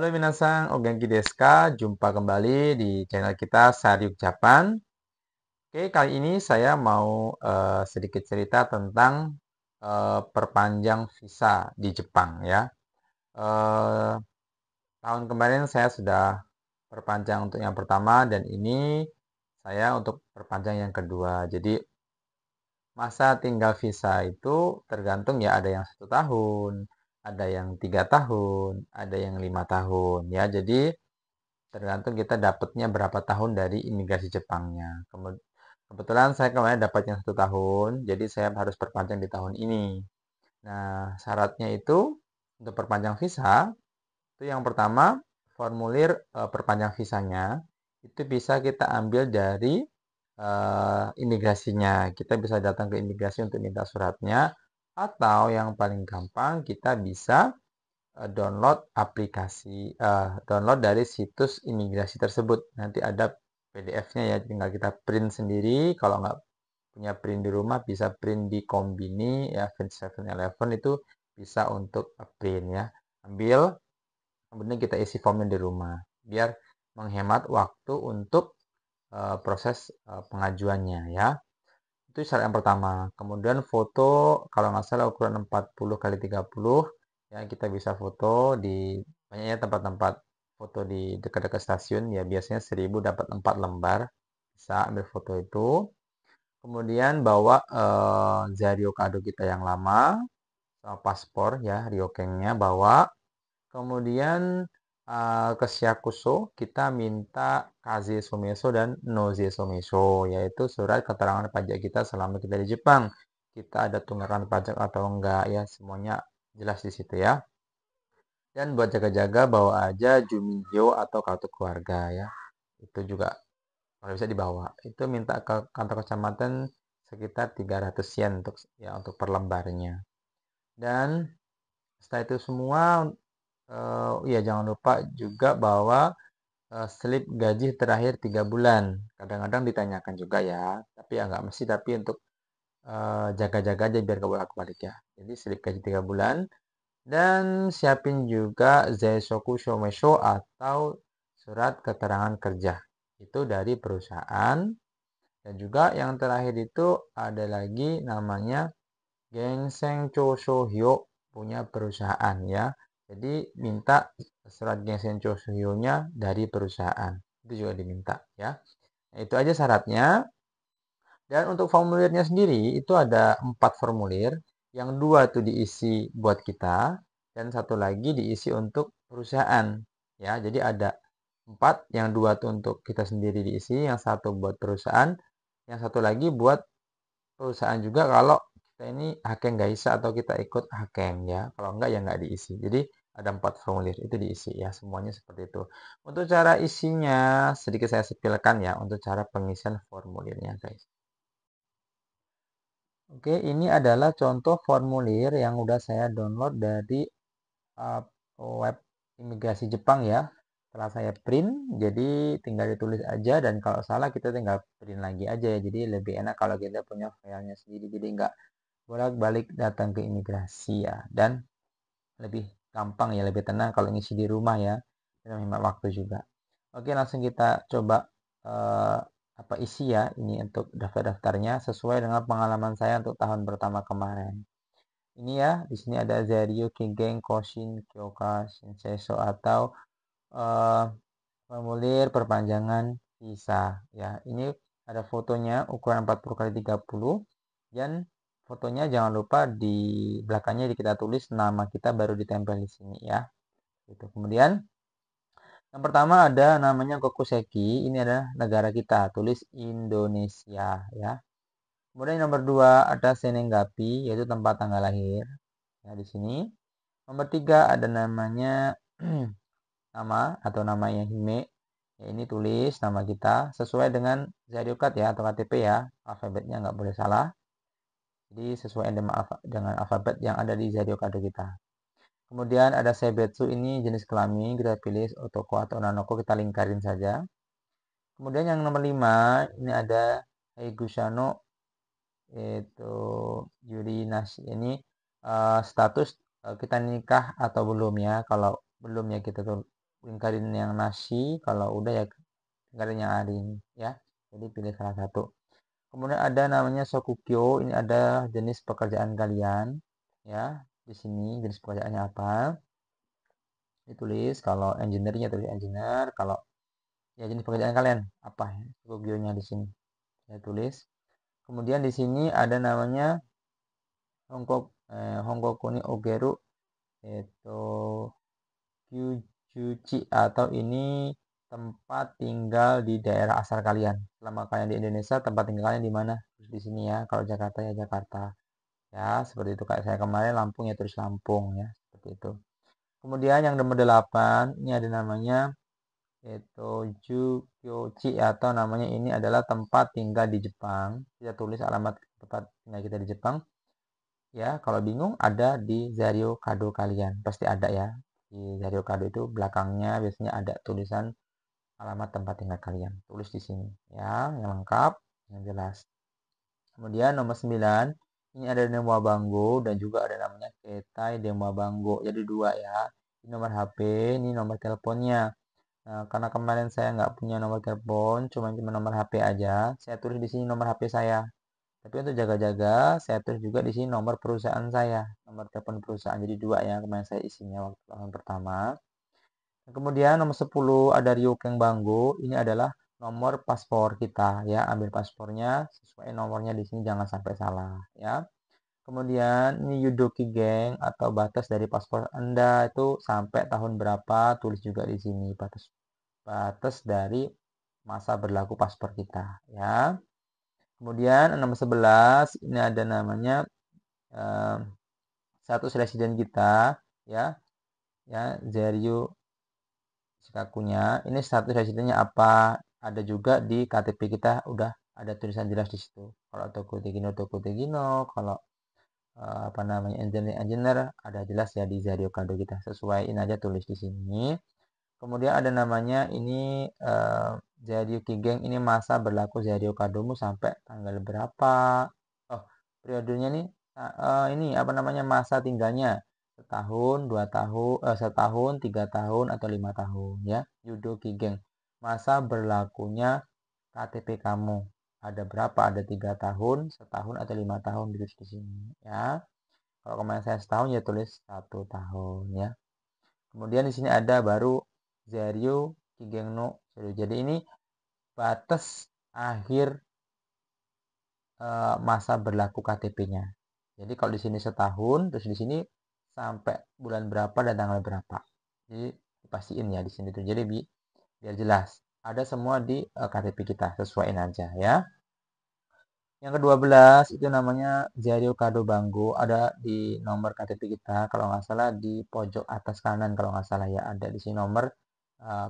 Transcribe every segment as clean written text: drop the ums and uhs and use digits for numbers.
Halo minasan, o genki desu ka? Jumpa kembali di channel kita Saryuk Japan. Oke, kali ini saya mau sedikit cerita tentang perpanjang visa di Jepang ya. Eh, Tahun kemarin saya sudah perpanjang untuk yang pertama dan ini saya untuk perpanjang yang kedua. Jadi masa tinggal visa itu tergantung ya, ada yang 1 tahun, ada yang 3 tahun, ada yang 5 tahun ya. Jadi tergantung kita dapatnya berapa tahun dari imigrasi Jepangnya. Kebetulan saya kemarin dapat yang 1 tahun, jadi saya harus perpanjang di tahun ini. Nah, syaratnya itu untuk perpanjang visa, itu yang pertama, formulir perpanjang visanya, itu bisa kita ambil dari imigrasinya. Kita bisa datang ke imigrasi untuk minta suratnya, atau yang paling gampang kita bisa download aplikasi, download dari situs imigrasi tersebut. Nanti ada PDF-nya ya, tinggal kita print sendiri. Kalau nggak punya print di rumah, bisa print di Konbini ya, 7-Eleven itu bisa untuk print ya. Ambil, kemudian kita isi formnya di rumah, biar menghemat waktu untuk proses pengajuannya ya. Itu syarat yang pertama. Kemudian foto, kalau nggak salah ukuran 40 kali 30 ya, kita bisa foto di banyaknya tempat-tempat foto di dekat-dekat stasiun ya, biasanya 1000 dapat 4 lembar. Bisa ambil foto itu. Kemudian bawa Zario kado kita yang lama sama paspor ya, Ryokengnya bawa. Kemudian ke Syakuso kita minta Kaze Someso dan Noze Someso, yaitu surat keterangan pajak kita selama kita di Jepang. Kita ada tunggakan pajak atau enggak ya, semuanya jelas di situ ya. Dan buat jaga-jaga bawa aja Jumio atau kartu keluarga ya. Itu juga kalau bisa dibawa. Itu minta ke kantor kecamatan sekitar 300 yen untuk ya, untuk per lembarnya. Dan setelah itu semua, ya jangan lupa juga bawa slip gaji terakhir 3 bulan. Kadang-kadang ditanyakan juga ya, tapi ya nggak mesti, tapi untuk jaga-jaga aja biar gak bolak-balik ya. Jadi slip gaji 3 bulan. Dan siapin juga Zaisoku Shomesho atau surat keterangan kerja. Itu dari perusahaan. Dan juga yang terakhir itu ada lagi namanya Genseng Chosho Hyo punya perusahaan ya. Jadi minta surat Genseng Chosho Hyo-nya dari perusahaan. Itu juga diminta ya. Nah, itu aja syaratnya. Dan untuk formulirnya sendiri itu ada 4 formulir. Yang 2 itu diisi buat kita dan 1 lagi diisi untuk perusahaan. Ya, jadi ada 4, yang 2 itu untuk kita sendiri diisi, yang 1 buat perusahaan, yang 1 lagi buat perusahaan juga kalau kita ini Hakeng Gaisa atau kita ikut Hakeng ya. Kalau enggak ya enggak diisi. Jadi ada 4 formulir itu diisi ya, semuanya seperti itu. Untuk cara isinya sedikit saya sepilkan ya, untuk cara pengisian formulirnya guys. Oke, ini adalah contoh formulir yang udah saya download dari uh, web imigrasi Jepang ya. Setelah saya print, jadi tinggal ditulis aja, dan kalau salah kita tinggal print lagi aja ya. Jadi lebih enak kalau kita punya filenya sendiri, jadi nggak bolak-balik datang ke imigrasi ya. Dan lebih gampang ya, lebih tenang kalau ngisi di rumah ya. Dan menghemat waktu juga. Oke, langsung kita coba uh, apa isi ya ini untuk daftar-daftarnya sesuai dengan pengalaman saya untuk tahun pertama kemarin. Ini ya, di sini ada Zario Kigen Koshin Kyoka Shinseso atau uh, formulir perpanjangan visa ya. Ini ada fotonya ukuran 40 kali 30 dan fotonya jangan lupa di belakangnya kita tulis nama kita baru ditempel di sini ya. Itu. Kemudian yang pertama ada namanya Kokuseki, ini adalah negara kita, tulis Indonesia ya. Kemudian yang nomor 2 ada Senenggapi, yaitu tempat tanggal lahir ya di sini. Nomor 3 ada namanya nama atau namanya Hime. Ya, ini tulis nama kita sesuai dengan Zaryukat ya atau KTP ya. Alfabetnya nggak boleh salah. Jadi sesuai dengan alfabet yang ada di Zaryukat kita. Kemudian ada Seibetsu, ini jenis kelamin, kita pilih Otoko atau Nanoko, kita lingkarin saja. Kemudian yang nomor 5 ini ada Heigushano, yaitu Yuri Nashi. Ini status kita nikah atau belum ya. Kalau belum ya kita lingkarin yang nasi, kalau udah ya lingkarin yang arin ya. Jadi pilih salah satu. Kemudian ada namanya Shokugyo, ini ada jenis pekerjaan kalian ya. Di sini jenis pekerjaannya apa? Ditulis kalau engineer-nya tulis engineer, kalau ya jenis pekerjaan kalian apa ya? Shokugyo-nya di sini. Saya tulis. Kemudian di sini ada namanya Hongkoku ni Ogeru itu Kyujuchi, atau ini tempat tinggal di daerah asal kalian. Selama kalian di Indonesia, tempat tinggal kalian di mana? Terus di sini ya. Kalau Jakarta ya Jakarta. Ya, seperti itu. Kayak saya kemarin Lampung ya terus Lampung ya. Seperti itu. Kemudian yang nomor 8, ini ada namanya yaitu Jukyochi, atau namanya ini adalah tempat tinggal di Jepang. Kita tulis alamat tempat tinggal kita di Jepang. Ya, kalau bingung ada di Zario Kado kalian. Pasti ada ya. Di Zario Kado itu belakangnya biasanya ada tulisan alamat tempat tinggal kalian. Tulis di sini ya, yang lengkap, yang jelas. Kemudian nomor 9, ini ada Demwa Banggo dan juga ada namanya Ketai Demwa Banggo. Jadi dua ya. Ini nomor HP, ini nomor teleponnya. Nah, karena kemarin saya nggak punya nomor telepon, cuma nomor HP aja, saya tulis di sini nomor HP saya. Tapi untuk jaga-jaga, saya tulis juga di sini nomor perusahaan saya, nomor telepon perusahaan. Jadi dua ya, kemarin saya isinya waktu tahun pertama. Kemudian nomor 10 ada Ryukeng Banggo. Ini adalah nomor paspor kita ya. Ambil paspornya sesuai nomornya di sini, jangan sampai salah ya. Kemudian ini Yudoki Geng atau batas dari paspor Anda itu sampai tahun berapa, tulis juga di sini batas dari masa berlaku paspor kita ya. Kemudian nomor 11 ini ada namanya status residen kita ya. Ya, Zerio Shikakunya. Ini status residennya apa? Ada juga di KTP kita udah ada tulisan jelas di situ. Kalau Toko Tegino, kalau apa namanya engineer ada jelas ya di Zario Kado kita. Sesuaiin aja tulis di sini. Kemudian ada namanya ini Zario Kigeng, ini masa berlaku Zario Kadomu sampai tanggal berapa? Oh, periodenya nih ini apa namanya masa tinggalnya setahun, 2 tahun, setahun, 3 tahun atau 5 tahun ya. Yudo Kigeng. Masa berlakunya KTP kamu. Ada berapa? Ada 3 tahun, setahun atau 5 tahun ditulis di sini ya. Kalau kemarin saya setahun ya tulis 1 tahun ya. Kemudian di sini ada baru Zario Kigengno. Jadi ini batas akhir masa berlaku KTP-nya. Jadi kalau di sini setahun, terus di sini sampai bulan berapa dan tanggal berapa. Jadi dipastiin ya di sini tuh. Jadi biar jelas. Ada semua di KTP kita, sesuaiin aja ya. Yang ke-12 itu namanya Zario Kado Banggo, ada di nomor KTP kita kalau nggak salah di pojok atas kanan, kalau nggak salah ya, ada di sini nomor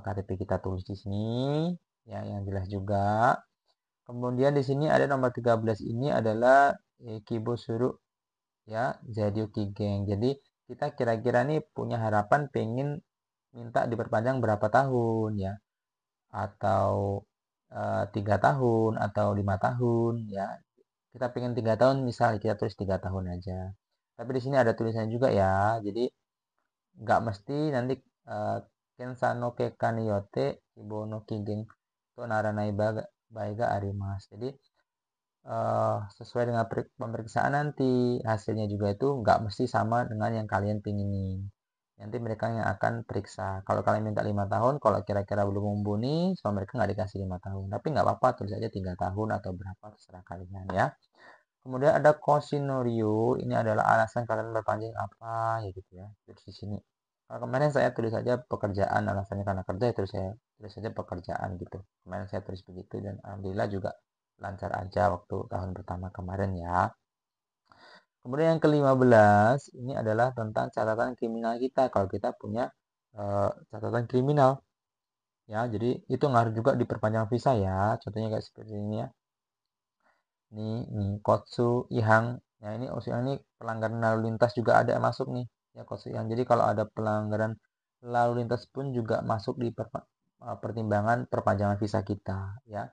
KTP kita, tulis di sini ya, yang jelas juga. Kemudian di sini ada nomor 13, ini adalah Kibo Suru ya, Zario Kigeng. Jadi kita kira-kira nih punya harapan pengen minta diperpanjang berapa tahun ya, atau 3 tahun atau 5 tahun ya. Kita pengen 3 tahun, misal kita tulis 3 tahun aja. Tapi di sini ada tulisannya juga ya. Jadi nggak mesti nanti Kensano Kekaniyote Ibono Kigeng to Naranai Baiga Arimas. Jadi sesuai dengan pemeriksaan nanti hasilnya juga itu nggak mesti sama dengan yang kalian pinginin. Nanti mereka yang akan periksa. Kalau kalian minta 5 tahun, kalau kira-kira belum mumpuni, sama mereka nggak dikasih 5 tahun. Tapi nggak apa-apa, tulis aja 3 tahun atau berapa, terserah kalian ya. Kemudian ada kosinorio, ini adalah alasan kalian berpanjang apa ya gitu ya. Terus di sini. Kalau kemarin saya tulis saja pekerjaan, alasannya karena kerja ya, terus saya tulis saja pekerjaan gitu. Kemarin saya tulis begitu dan alhamdulillah juga lancar aja waktu tahun pertama kemarin ya. Kemudian yang ke-15 ini adalah tentang catatan kriminal kita. Kalau kita punya catatan kriminal ya, jadi itu ngaruh juga di perpanjangan visa ya. Contohnya kayak seperti ini ya. Nih Kotsu Ihang. Nah, ini Ihang ini pelanggaran lalu lintas juga ada masuk nih. Ya, Kotsu Ihang. Jadi kalau ada pelanggaran lalu lintas pun juga masuk di pertimbangan perpanjangan visa kita ya.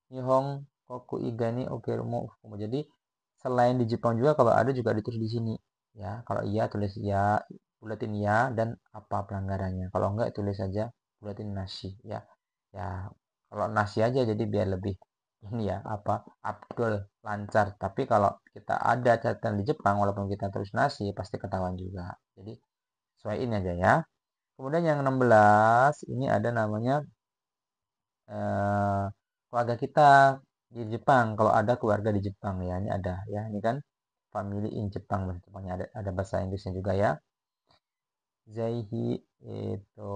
Nihong Koku Igani Okerumo. Jadi selain di Jepang juga kalau ada juga ditulis di sini ya. Kalau iya tulis iya, buletin iya dan apa pelanggarannya. Kalau enggak tulis saja berarti nasi ya. Ya, kalau nasi aja jadi biar lebih ini ya, Abdul lancar. Tapi kalau kita ada catatan di Jepang walaupun kita terus nasi pasti ketahuan juga. Jadi sesuaiin aja ya. Kemudian yang 16 ini ada namanya keluarga kita di Jepang. Kalau ada keluarga di Jepang ya, ini ada ya. Ini kan family in Jepang, bahasa Jepangnya ada bahasa Inggrisnya juga ya. Zaihi itu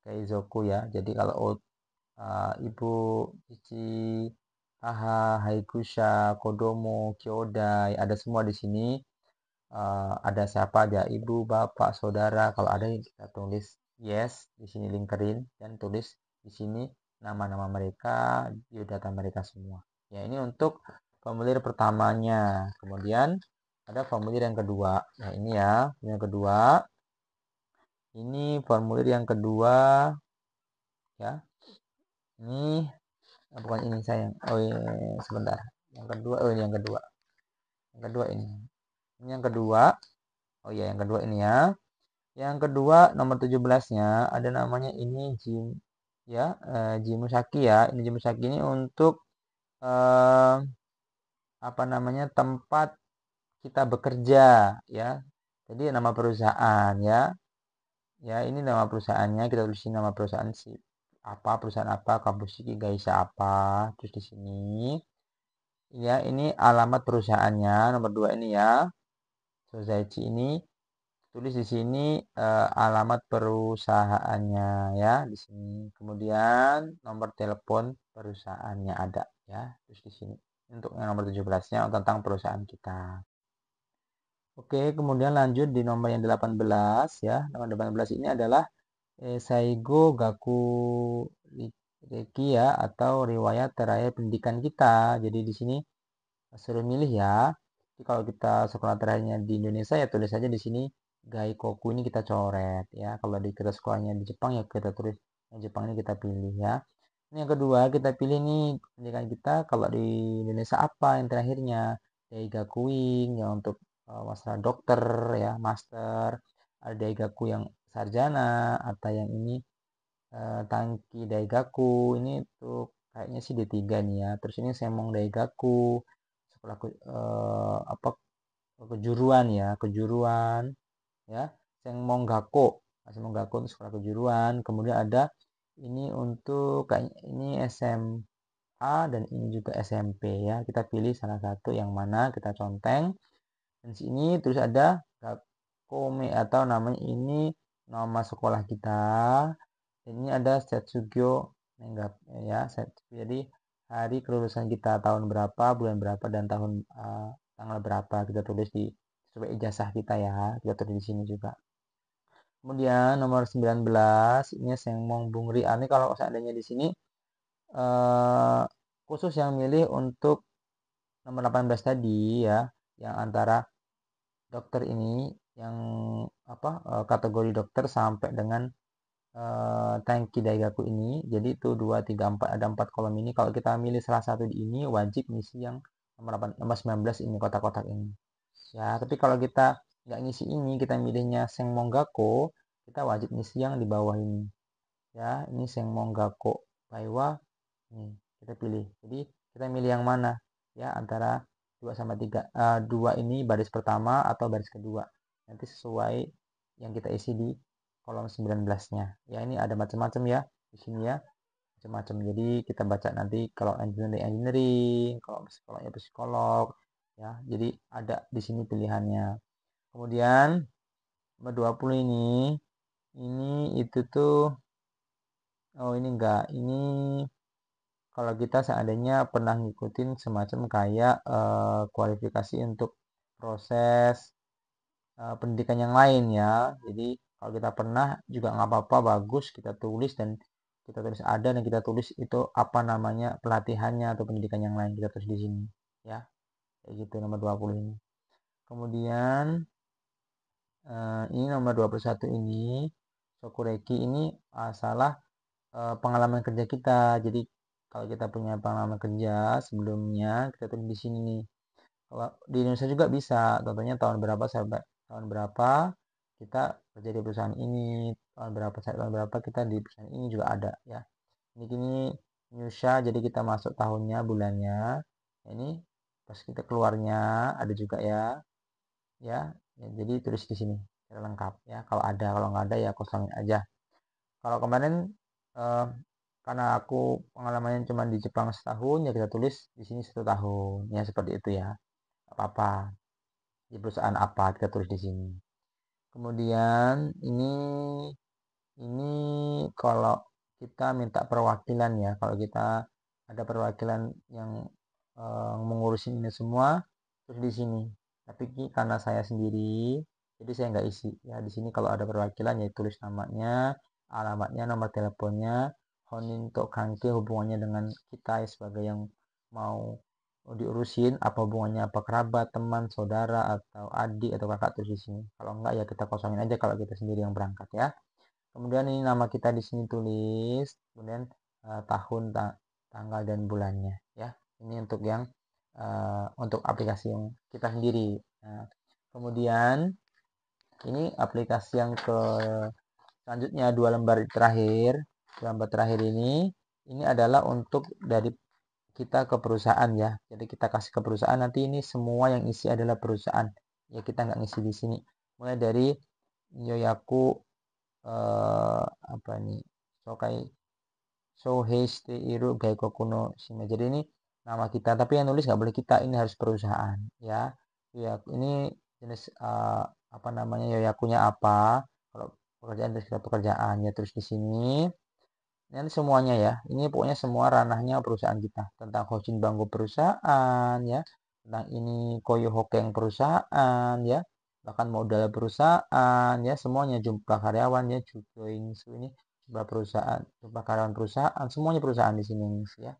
Keizoku ya. Jadi kalau ibu, cici, haha, haikusha, kodomo, kyodai, ada semua di sini. Ada siapa aja, ibu, bapak, saudara. Kalau ada kita tulis yes di sini lingkerin dan tulis di sini nama-nama mereka, biodata mereka semua. Ya, ini untuk formulir pertamanya. Kemudian ada formulir yang kedua. Nah, ini ya, yang kedua. Ini formulir yang kedua ya. Ini bukan ini sayang. Oh iya, sebentar. Yang kedua, oh ini yang kedua. Yang kedua ini. Ini yang kedua. Oh iya, yang kedua ini ya. Yang kedua nomor 17-nya ada namanya ini Jim ya, Jimusaki ya. Ini Jimusaki ini untuk apa namanya, tempat kita bekerja ya. Jadi nama perusahaan ya. Ya, ini nama perusahaannya, kita tulis nama perusahaan si apa, perusahaan apa, Kabushiki Gaisha apa. Terus di sini ya, ini alamat perusahaannya nomor 2 ini ya. Sozaichi ini tulis di sini alamat perusahaannya ya di sini. Kemudian nomor telepon perusahaannya ada ya. Terus di sini untuk yang nomor 17-nya tentang perusahaan kita. Oke, kemudian lanjut di nomor yang 18 ya. Nomor 18 ini adalah Saigo Gaku Reki ya, atau riwayat terakhir pendidikan kita. Jadi di sini suruh milih ya. Jadi kalau kita sekolah terakhirnya di Indonesia ya tulis saja di sini Gaikoku, ini kita coret ya. Kalau di kita sekolahnya di Jepang ya kita tulis yang Jepang ini kita pilih ya. Ini yang kedua kita pilih nih pendidikan kita, kalau di Indonesia apa yang terakhirnya, Daigakuin yang untuk masalah dokter ya, master. Ada Daigaku yang sarjana, atau yang ini Tangki Daigaku ini tuh kayaknya sih D3 nih ya. Terus ini Semong Daigaku, sekolah apa, kejuruan ya, kejuruan ya. Semong Gakko. Semong Gakko itu sekolah kejuruan. Kemudian ada ini untuk kayak ini SMA dan ini juga SMP ya. Kita pilih salah satu yang mana, kita conteng. Dan sini terus ada Gakome atau namanya ini nama sekolah kita. Ini ada Setsugyo Nenggap ya. Jadi hari kelulusan kita tahun berapa, bulan berapa, dan tanggal berapa kita tulis di sebagai ijazah kita ya. Kita tulis di sini juga. Kemudian nomor 19 ini Sengmong Bungri. Ini kalau seandainya di sini khusus yang milih untuk nomor 18 tadi ya, yang antara dokter ini yang apa, kategori dokter sampai dengan Tangki Daigaku ini. Jadi itu 2, 3, 4, ada 4 kolom ini. Kalau kita milih salah satu di ini wajib ngisi yang nomor 19 ini, kotak-kotak ini ya. Tapi kalau kita nggak ngisi ini, kita milihnya Sengmong Gakko, kita wajib ngisi yang di bawah ini ya. Ini Sengmong Gakko Baiwa, nih kita pilih. Jadi kita milih yang mana ya, antara 2 sama 3, 2 ini baris pertama atau baris kedua, nanti sesuai yang kita isi di kolom 19-nya ya. Ini ada macam-macam ya di sini ya, macam-macam. Jadi kita baca nanti kalau engineering, kalau psikolognya psikolog ya. Jadi ada di sini pilihannya. Kemudian nomor 20 ini itu tuh, oh ini enggak, ini kalau kita seandainya pernah ngikutin semacam kayak kualifikasi untuk proses pendidikan yang lain ya. Jadi kalau kita pernah juga nggak apa-apa, bagus kita tulis, dan kita tulis ada, dan kita tulis itu apa namanya pelatihannya atau pendidikan yang lain, kita tulis di sini ya. Kayak gitu nomor 20 ini. Kemudian ini nomor 21 ini Sokureki, ini salah pengalaman kerja kita. Jadi kalau kita punya pengalaman kerja sebelumnya, kita tulis di sini nih. Kalau di Indonesia juga bisa, contohnya tahun berapa sampai tahun berapa, kita kerja di perusahaan ini tahun berapa kita di perusahaan ini juga ada ya. Ini Nyusha, jadi kita masuk tahunnya, bulannya. Ini pas kita keluarnya ada juga ya. Ya, jadi tulis di sini secara lengkap ya. Kalau ada, kalau nggak ada ya kosongin aja. Kalau kemarin eh, karena aku pengalamannya cuma di Jepang setahun ya kita tulis di sini 1 tahun ya, seperti itu ya. Apa-apa di perusahaan apa kita tulis di sini. Kemudian ini kalau kita minta perwakilan ya, kalau kita ada perwakilan yang mengurusin ini semua terus di sini. Tapi karena saya sendiri, jadi saya nggak isi ya di sini. Kalau ada perwakilan ya tulis namanya, alamatnya, nomor teleponnya, honin tok kanke, hubungannya dengan kita ya, sebagai yang mau diurusin, apa hubungannya, apa kerabat, teman, saudara, atau adik atau kakak, terus di sini. Kalau enggak ya kita kosongin aja kalau kita sendiri yang berangkat ya. Kemudian ini nama kita di sini tulis, kemudian tahun, tanggal dan bulannya ya. Ini untuk yang untuk aplikasi yang kita sendiri. Nah, kemudian ini aplikasi yang selanjutnya 2 lembar terakhir. 2 lembar terakhir ini adalah untuk dari kita ke perusahaan ya. Jadi kita kasih ke perusahaan, nanti ini semua yang isi adalah perusahaan. Ya kita nggak ngisi di sini. Mulai dari Yoyaku apa nih? Sokai Soheiste Iru Gaikoku no Shime. Jadi ini nama kita, tapi yang nulis nggak boleh kita, ini harus perusahaan ya. Ya, ini jenis apa namanya, Yoyakunya apa? Kalau pekerjaan terus kita pekerjaan ya terus di sini. Ini semuanya ya. Ini pokoknya semua ranahnya perusahaan kita. Tentang Hoshin Banggo perusahaan ya. Tentang ini Koyo Hokeng perusahaan ya. Bahkan modal perusahaan ya. Semuanya jumlah karyawan ya. Ini jumlah perusahaan, jumlah karyawan perusahaan. Semuanya perusahaan di sini ya.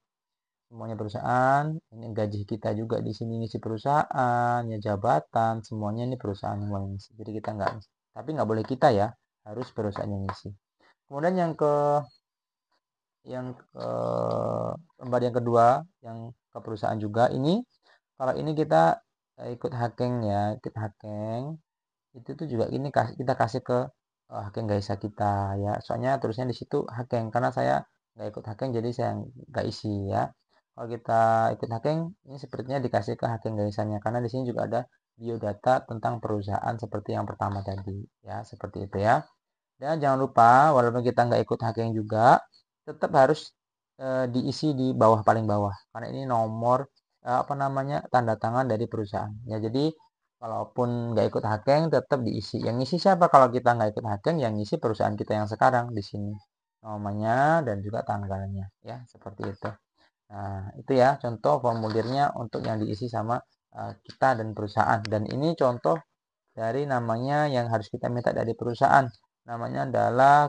Semuanya perusahaan. Ini gaji kita juga di sini ngisi perusahaan ya, jabatan. Semuanya ini perusahaan yang ngisi. Jadi kita nggak, tapi nggak boleh kita ya. Harus perusahaan yang ngisi. Kemudian yang ke lembar yang kedua yang ke perusahaan juga, ini kalau ini kita ikut hacking ya, ikut hacking itu tuh juga ini kita kasih ke hacking Gaisa kita ya. Soalnya terusnya di situ hacking, karena saya nggak ikut hacking jadi saya nggak isi ya. Kalau kita ikut hacking ini sepertinya dikasih ke hacking Gaisanya, karena di sini juga ada biodata tentang perusahaan seperti yang pertama tadi ya, seperti itu ya. Dan jangan lupa, walaupun kita nggak ikut hacking juga, tetap harus diisi di bawah, paling bawah. Karena ini nomor apa namanya, tanda tangan dari perusahaan. Ya, jadi walaupun nggak ikut hacking, tetap diisi. Yang ngisi siapa kalau kita nggak ikut hacking? Yang ngisi perusahaan kita yang sekarang di sini. Namanya dan juga tanggalnya. Ya, seperti itu. Nah, itu ya contoh formulirnya untuk yang diisi sama kita dan perusahaan. Dan ini contoh dari namanya yang harus kita minta dari perusahaan. Namanya adalah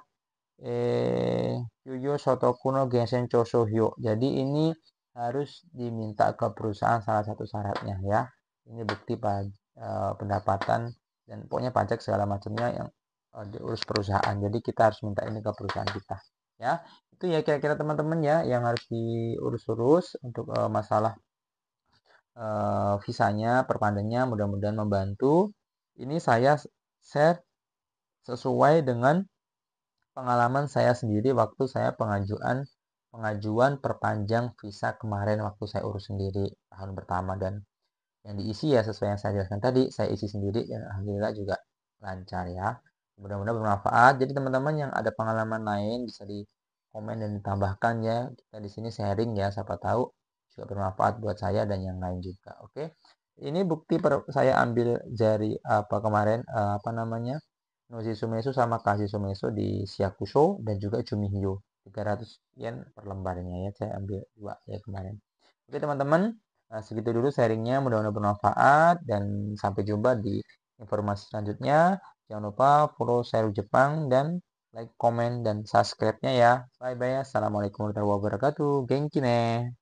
Yuyo Sotokuno Gensen Chosohyo. Jadi ini harus diminta ke perusahaan, salah satu syaratnya ya. Ini bukti pendapatan dan pokoknya pajak segala macamnya yang diurus perusahaan. Jadi kita harus minta ini ke perusahaan kita. Ya, itu ya kira-kira teman-teman ya yang harus diurus-urus untuk masalah visanya, perpanjangnya, mudah-mudahan membantu. Ini saya share sesuai dengan pengalaman saya sendiri waktu saya pengajuan perpanjang visa kemarin, waktu saya urus sendiri tahun pertama. Dan yang diisi ya sesuai yang saya jelaskan tadi, saya isi sendiri dan alhamdulillah juga lancar ya. Mudah-mudahan bermanfaat. Jadi teman-teman yang ada pengalaman lain bisa di komen dan ditambahkan ya. Kita di sini sharing ya, siapa tahu juga bermanfaat buat saya dan yang lain juga. Oke. Ini bukti saya ambil dari apa kemarin apa namanya? Nozi Sumesu sama Kasi Sumesu di Siakuso dan juga Jumihyo. 300 yen per lembarnya ya. Saya ambil 2 ya kemarin. Oke teman-teman, segitu dulu sharingnya. Mudah-mudahan bermanfaat dan sampai jumpa di informasi selanjutnya. Jangan lupa follow Seru Jepang dan like, komen, dan subscribe-nya ya. Bye-bye. Assalamualaikum warahmatullahi wabarakatuh. Genki ne.